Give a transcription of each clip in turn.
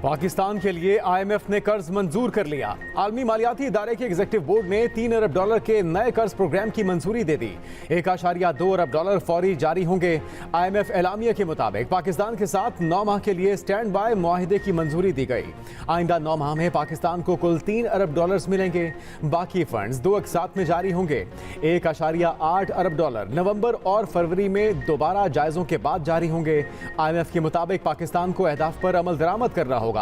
पाकिस्तान के लिए आईएमएफ ने कर्ज मंजूर कर लिया। आलमी मालियाती इदारे के एग्जीक्यूटिव बोर्ड ने $3 अरब के नए कर्ज प्रोग्राम की मंजूरी दे दी। $1.2 अरब फौरी जारी होंगे। आईएमएफ एलामिया के मुताबिक पाकिस्तान के साथ 9 माह के लिए स्टैंड बाय मुआहिदे की मंजूरी दी गई। आइंदा 9 माह में पाकिस्तान को कुल $3 अरब मिलेंगे। बाकी फंड्स 2 अक़सात में जारी होंगे। $1.8 अरब नवंबर और फरवरी में दोबारा जायजों के बाद जारी होंगे। आईएमएफ के मुताबिक पाकिस्तान को अहदाफ पर अमल दरामद करना होगा।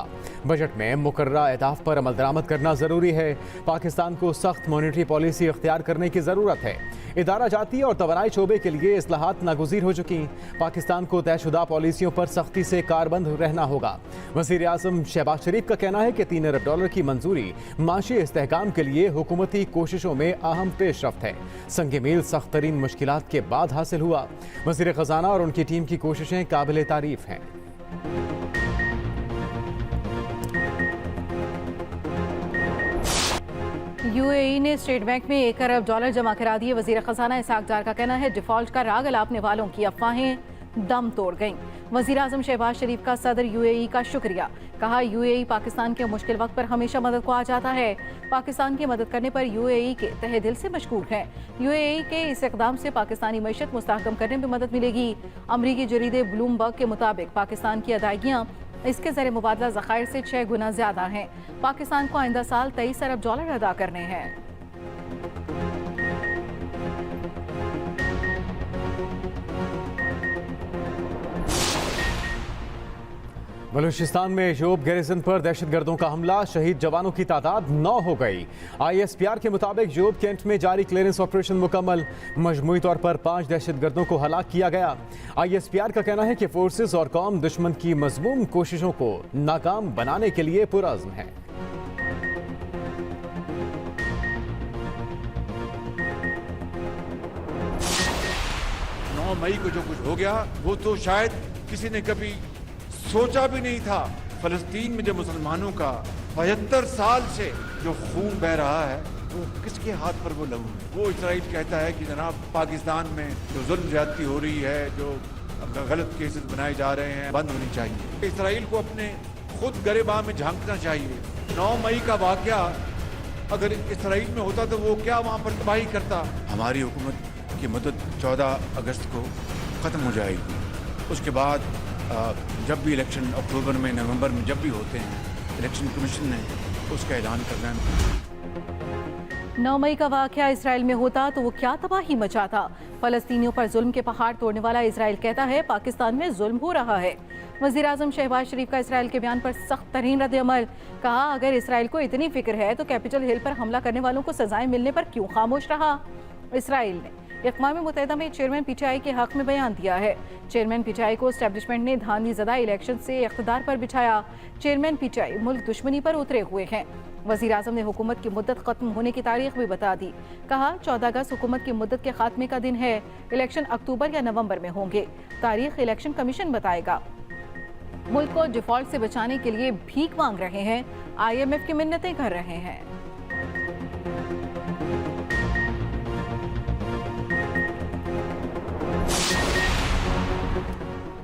बजट में मुकर्ररा अहदाफ पर अमल दरामद करना जरूरी है। पाकिस्तान को सख्त मॉनेटरी पॉलिसी इख्तियार करने की जरूरत है। इदारा जाती और तवानाई शोबे के लिए इस्लाहात नागुज़ीर हो चुकी। पाकिस्तान को तयशुदा पॉलिसियों पर सख्ती से कारबंद रहना होगा। वज़ीर आज़म शहबाज शरीफ का कहना है कि $3 अरब की मंजूरी माशी इस्तेहकाम के लिए हुकूमती कोशिशों में अहम पेशरफ्त है। संग मील सख्त तरीन मुश्किलात के बाद हासिल हुआ। वज़ीर ख़जाना और उनकी टीम की कोशिशें काबिल तारीफ हैं। यूएई ने स्टेट बैंक में $1 अरब जमा करा दिए। वजीर खजाना इसहाक डार का कहना है डिफॉल्ट का राग अलापने वालों की अफवाहें दम तोड़ गईं। वजीर आजम शहबाज शरीफ का सदर यूएई का शुक्रिया। कहा यूएई पाकिस्तान के मुश्किल वक्त पर हमेशा मदद को आ जाता है। पाकिस्तान की मदद करने पर यूएई के तहे दिल से मशकूर है। यूएई के इस इकदाम से पाकिस्तानी मईशत मुस्तहकम करने में मदद मिलेगी। अमरीकी जरीदे ब्लूमबर्ग के मुताबिक पाकिस्तान की अदायगियाँ इसके ज़रिए मुबादला ज़खायर से 6 गुना ज़्यादा हैं। पाकिस्तान को आइंदा साल $23 अरब अदा करने हैं। बलूचिस्तान में शोब गैरिसन पर दहशतगर्दों का हमला, शहीद जवानों की तादाद 9 हो गई। ISPR के मुताबिक जोब कैंट में जारी क्लियरेंस ऑपरेशन मुकम्मल। मजमूई तौर पर 5 दहशतगर्दों को हलाक किया गया। ISPR का कहना है कि फोर्सेस और कौम दुश्मन की मजमूम कोशिशों को नाकाम बनाने के लिए पुरअज़्म है। 9 मई को जो कुछ हो गया वो तो शायद किसी ने कभी सोचा भी नहीं था। फलस्तीन में जो मुसलमानों का 75 साल से जो खून बह रहा है वो किसके हाथ पर वो लहू है। वो इसराइल कहता है कि जनाब पाकिस्तान में जो जुल्म ज्यादती हो रही है, जो गलत केसेस बनाए जा रहे हैं, बंद होनी चाहिए। इसराइल को अपने खुद गरेबां में झांकना चाहिए। 9 मई का वाकया अगर इसराइल में होता तो वो क्या वहाँ पर तबाही करता। हमारी हुकूमत की मदद 14 अगस्त को ख़त्म हो जाएगी। उसके बाद जब भी इलेक्शन अक्टूबर में, नवंबर में जब भी होते हैं, इलेक्शन कमीशन ने उसका ऐलान करना है। 9 मई का वाक़या इसराइल में होता तो वो क्या तबाही मचाता। फ़लस्तीनियों पर जुल्म के पहाड़ तोड़ने वाला इसराइल कहता है पाकिस्तान में जुल्म हो रहा है। वज़ीर आज़म शहबाज शरीफ का इसराइल के बयान पर सख्त तरीन रद्द-ए-अमल। कहा अगर इसराइल को इतनी फिक्र है तो कैपिटल हिल पर हमला करने वालों को सजाएं मिलने पर क्यों खामोश रहा। इसराइल ने अक़वाम मुत्तहिदा में चेयरमैन पीटीआई के हक में बयान दिया है। चेयरमैन पीटीआई को एस्टेब्लिशमेंट ने धांधलीज़दा इलेक्शन से इक़्तिदार पर बिछाया। चेयरमैन पीटीआई मुल्क दुश्मनी पर उतरे हुए हैं। वज़ीर आज़म ने हुकूमत की मुद्दत ख़त्म होने की तारीख भी बता दी। कहा 14 अगस्त हुकूमत की मुद्दत के खात्मे का दिन है। इलेक्शन अक्टूबर या नवंबर में होंगे। तारीख इलेक्शन कमीशन बताएगा। मुल्क को डिफॉल्ट से बचाने के लिए भीख मांग रहे हैं। IMF की मिन्नतें कर रहे हैं।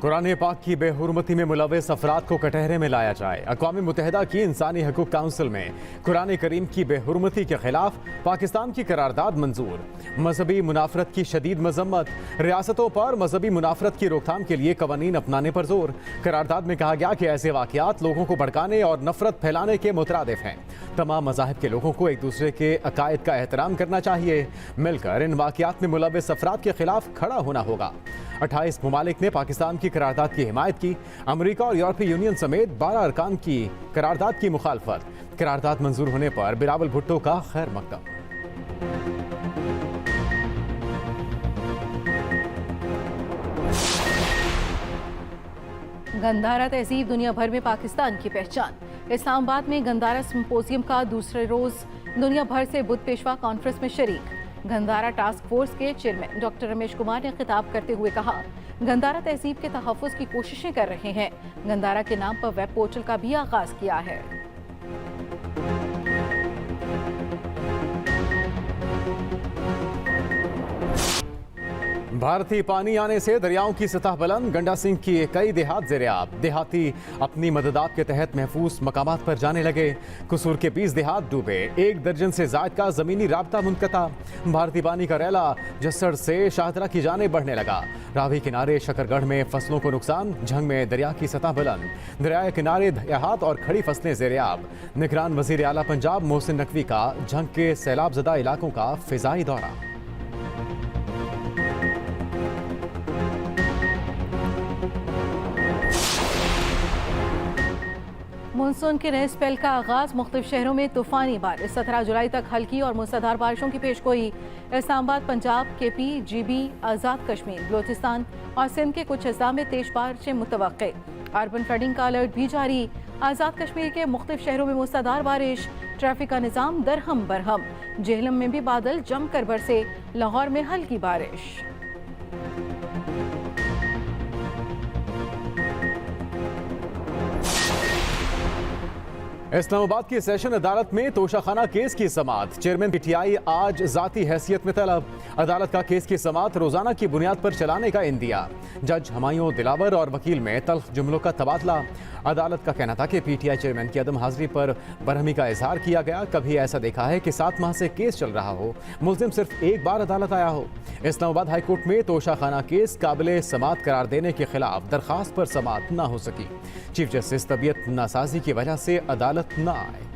कुरान पाक की बेहुरमती में मुलव्वस अफराद को कटहरे में लाया जाए। अक़वाम मुत्तहिदा की इंसानी हकूक़ काउंसिल में कुरान करीम की बेहुरमती के खिलाफ पाकिस्तान की करारदाद मंजूर। मजहबी मुनाफरत की शदीद मजम्मत। रियासतों पर मजहबी मुनाफरत की रोकथाम के लिए कवानीन अपनाने पर जोर। करारदाद में कहा गया कि ऐसे वाक़यात लोगों को भड़काने और नफरत फैलाने के मुतरादिफ हैं। तमाम मज़ाहिब के लोगों को एक दूसरे के अकायद का एहतराम करना चाहिए। मिलकर इन वाक़यात में मुलव्वस अफराद के खिलाफ खड़ा होना होगा। 28 ममालिक ने पाकिस्तान की करारदाद की हिमायत की। अमेरिका और यूरोपीय यूनियन समेत 12 अरकान की करारदाद की मुखालफत। करारदाद मंजूर होने पर बिलावल भुट्टो का खैर मकदम। गंधारा तहजीब दुनिया भर में पाकिस्तान की पहचान। इस्लामाबाद में गंधारा सिंपोजियम का दूसरे रोज दुनिया भर से बुद्ध पेशवा कॉन्फ्रेंस में शरीक। गंधारा टास्क फोर्स के चेयरमैन डॉक्टर रमेश कुमार ने खिताब करते हुए कहा गंधारा तहजीब के तहफ़्फ़ुज़ की कोशिशें कर रहे हैं। गंधारा के नाम पर वेब पोर्टल का भी आगाज किया है। भारतीय पानी आने से दरियाओं की सतह बुलंद, गंडा सिंह की कई देहात ज़ेर-ए-आब। देहाती अपनी मददात के तहत महफूज मकामात पर जाने लगे। कसूर के 20 देहात डूबे, 1 दर्जन से जायद का ज़मीनी राब्ता मुनक़ता। भारतीय पानी का रैला जस्सड़ से शाहदरा की जानिब बढ़ने लगा। रावी किनारे शकरगढ़ में फसलों को नुकसान, झंग में दरिया की सतह बुलंद, दरियाए किनारे देहात और खड़ी फसलें ज़ेर-ए-आब। निगरान वज़ीर आला पंजाब मोहसिन नकवी का झंग के सैलाब ज़दा इलाकों का फ़िज़ाई दौरा। मानसून के नए स्पेल का आगाज, मुख्तलिफ शहरों में तूफानी बारिश। 17 जुलाई तक हल्की और मूसलाधार बारिशों की पेशगोई। इस्लामाबाद, पंजाब, केपी, जीबी, आज़ाद कश्मीर, बलोचिस्तान और सिंध के कुछ अजला में तेज बारिशें मुतवक्के। अर्बन फ्लडिंग का अलर्ट भी जारी। आज़ाद कश्मीर के मुख्तलिफ शहरों में मूसलाधार बारिश। ट्रैफिक का निज़ाम दरहम बरहम। जेहलम में भी बादल जमकर बरसे। लाहौर में हल्की बारिश। इस्लामाबाद की सेशन अदालत में तोशाखाना केस की समाअत। चेयरमैन पीटीआई आज जाती हैसियत में तलब। अदालत का केस की समाअत रोजाना की बुनियाद पर चलाने का इंदिया। जज हमायूं दिलावर और वकील में तल्ख जुमलों का तबादला। अदालत का कहना था कि पीटीआई चेयरमैन की अदम हाजिरी पर बरहमी का इजहार किया गया। कभी ऐसा देखा है कि 7 माह से केस चल रहा हो, मुल्जिम सिर्फ एक बार अदालत आया हो। इस्लामाबाद हाईकोर्ट में तोशाखाना केस काबिले समाअत करार देने के खिलाफ दरखास्त पर समाअत न हो सकी। चीफ जस्टिस तबीयत नासाजी की वजह से अदालत न आए।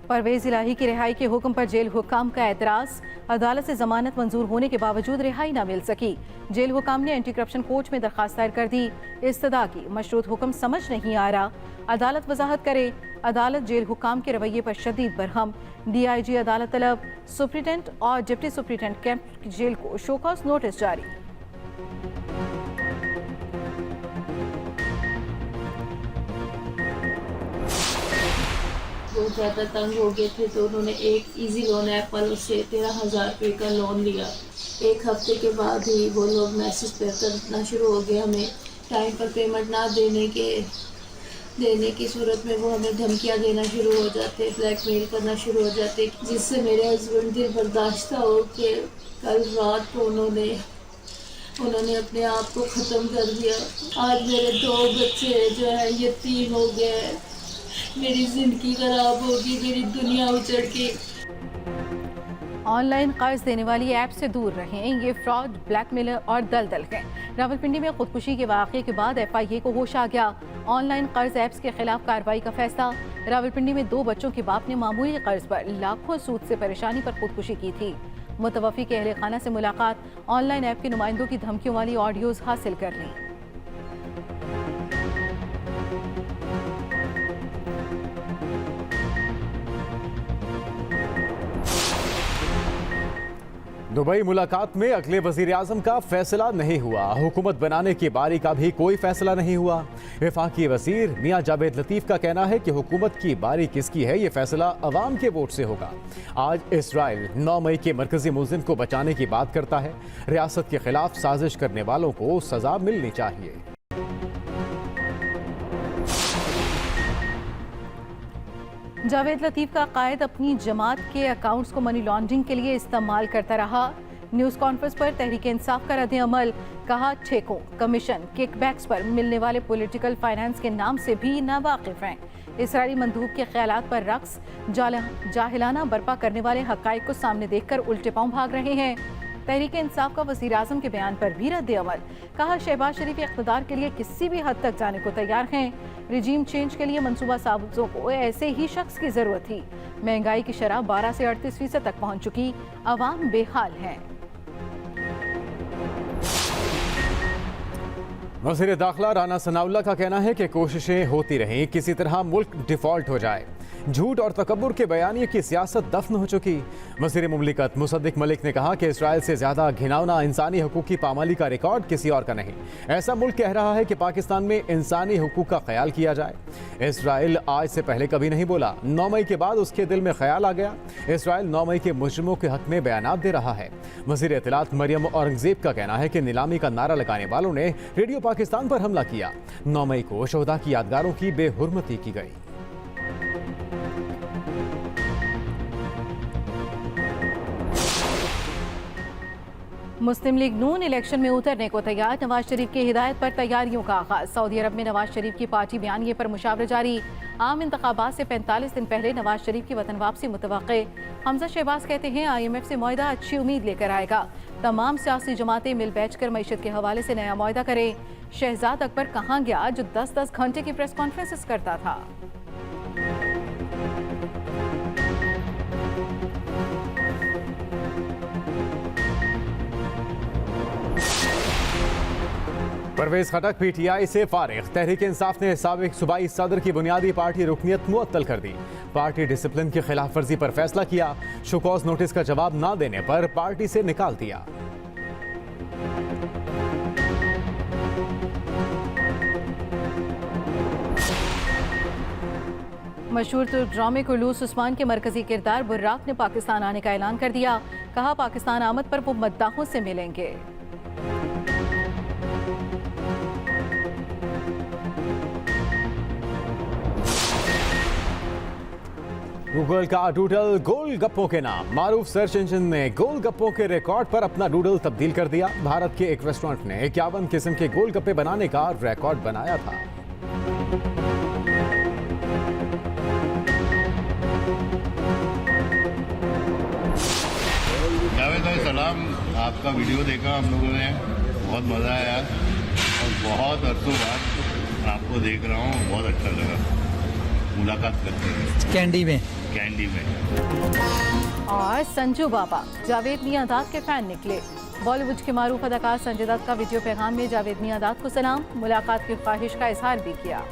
परवेज इलाही की रिहाई के हुक्म पर जेल हुकाम का एतराज। अदालत से जमानत मंजूर होने के बावजूद रिहाई न मिल सकी। जेल हुकाम ने एंटी करप्शन कोर्ट में दरखास्त दायर कर दी। इस्तदा की मशरूत हुक्म समझ नहीं आ रहा, अदालत वजाहत करे। अदालत जेल हुकाम के रवैये पर शदीद बरहम। DIG अदालत तलब। सुप्रिटेंडेंट और डिप्टी सुप्रिटेंडेंट कैंप जेल को शोकॉज नोटिस जारी। बहुत ज़्यादा तंग हो गए थे तो उन्होंने एक इजी लोन ऐप वालों से 13,000 रुपये का लोन लिया। एक हफ्ते के बाद ही वो लोग मैसेज पे करना शुरू हो गए। हमें टाइम पर पेमेंट ना देने की सूरत में वो हमें धमकियां देना शुरू हो जाते, ब्लैकमेल करना शुरू हो जाते, जिससे मेरे हस्बैंड दिल बर्दाश्त हो कि कल रात को उन्होंने अपने आप को ख़त्म कर दिया। आज मेरे 2 बच्चे जो है यतीम हो गए, मेरी जिंदगी खराब होगी, मेरी दुनिया उजड़ गई। ऑनलाइन कर्ज देने वाली ऐप से दूर रहें, ये फ्रॉड, ब्लैकमेलर और दलदल हैं। रावलपिंडी में खुदकुशी के वाक़े के बाद FIA को होश आ गया। ऑनलाइन कर्ज ऐप्स के खिलाफ कार्रवाई का फैसला। रावलपिंडी में 2 बच्चों के बाप ने मामूली कर्ज पर लाखों सूद से परेशानी पर खुदकुशी की थी। मुतवफ़ी के अहले खाना से मुलाकात, ऑनलाइन ऐप के नुमाइंदों की धमकियों वाली ऑडियोज हासिल कर ली। दुबई मुलाकात में अगले वजीर आजम का फैसला नहीं हुआ। हुकूमत बनाने की बारी का भी कोई फैसला नहीं हुआ। वफाकी वजीर मियां जावेद लतीफ का कहना है कि हुकूमत की बारी किसकी है, ये फैसला अवाम के वोट से होगा। आज इसराइल 9 मई के मरकजी मुल्जिम को बचाने की बात करता है। रियासत के खिलाफ साजिश करने वालों को सजा मिलनी चाहिए। जावेद लतीफ का कायद अपनी जमात के अकाउंट्स को मनी लॉन्ड्रिंग के लिए इस्तेमाल करता रहा। न्यूज़ कॉन्फ्रेंस पर तहरीक इंसाफ का रद्द अमल। कहा, ठेकों, कमीशन, किकबैक्स पर मिलने वाले पॉलिटिकल फाइनेंस के नाम से भी नावाकिफ हैं। इसराइली मंदूब के ख्यालात पर रक्स, जाहिलाना बर्पा करने वाले हक़ाइक़ को सामने देखकर उल्टे पांव भाग रहे हैं। तहरीक इंसाफ का वज़ीर आज़म के बयान पर भी रद्द अमल। कहा, शहबाज शरीफ इक़्तिदार के लिए किसी भी हद तक जाने को तैयार हैं। रिजीम चेंज के लिए मनसूबा साज़ों को ऐसे ही शख्स की ज़रूरत थी। महंगाई की शरह 12 से 38% तक पहुँच चुकी, अवाम बेहाल हैं। वज़ीर दाखिला राना सनाउल्लाह का कहना है कि कोशिशें होती रहें, किसी तरह मुल्क डिफ़ॉल्ट हो जाए। झूठ और तकब्बुर के बयानिए की सियासत दफन हो चुकी। वज़ीर मुमलिकत मुसद्दिक मलिक ने कहा कि इसराइल से ज़्यादा घिनौना इंसानी हुकूक की पामाली का रिकॉर्ड किसी और का नहीं। ऐसा मुल्क कह रहा है कि पाकिस्तान में इंसानी हुकूक का ख्याल किया जाए। इसराइल आज से पहले कभी नहीं बोला, 9 मई के बाद उसके दिल में ख्याल आ गया। इसराइल 9 मई के मुजरिमों के हक में बयानात दे रहा है। वज़ीर इत्तलात मरियम औरंगज़ेब का कहना है कि नीलामी का नारा लगाने वालों ने रेडियो पाकिस्तान पर हमला किया। 9 मई को शोहदा की यादगारों की बेहुरमती की गई। मुस्लिम लीग नून इलेक्शन में उतरने को तैयार, नवाज शरीफ की हिदायत पर तैयारियों का आगाज। सऊदी अरब में नवाज शरीफ की पार्टी बयानिए पर मुशावरा जारी। आम इंतखाबात से 45 दिन पहले नवाज शरीफ की वतन वापसी मुतवक्के। हमजा शहबाज कहते हैं IMF से मुआहदा अच्छी उम्मीद लेकर आएगा। तमाम सियासी जमातें मिल बैठकर मईशत के हवाले से नया मुआहदा करें। शहजाद अकबर कहाँ गया जो 10-10 घंटे की प्रेस कॉन्फ्रेंसेस करता था। परवेज खटक PTI से फारिग। तहरीक इंसाफ ने साबिक सूबाई सदर की बुनियादी पार्टी रुकनियत मुअत्तल कर दी। पार्टी डिसिप्लिन की खिलाफ वर्जी पर फैसला किया। शोकॉज नोटिस का जवाब न देने पर पार्टी से निकाल दिया। मशहूर तुर्क ड्रामे कुलूस उस्मान के मरकजी किरदार बुर्राक ने पाकिस्तान आने का ऐलान कर दिया। कहा पाकिस्तान आमद पर वो मद्दाहों से मिलेंगे। गूगल का डूडल गोलगप्पों के नाम। मारूफ सर्च इंजन ने गोलगप्पों के रिकॉर्ड पर अपना डूडल तब्दील कर दिया। भारत के एक रेस्टोरेंट ने 51 किस्म के गोलगप्पे बनाने का रिकॉर्ड बनाया था। जावेद भाई सलाम, आपका वीडियो देखा हम लोगों ने, बहुत मज़ा आया और बहुत अरसों बाद आपको देख रहा हूँ, बहुत अच्छा लगा। मुलाकात करते हैं कैंडी में। और संजू बाबा जावेद मियांदाद के फैन निकले। बॉलीवुड के मारूफ अदाकार संजय दत्त का वीडियो पैगाम में जावेद मियांदाद को सलाम, मुलाकात की ख्वाहिश का इजहार भी किया।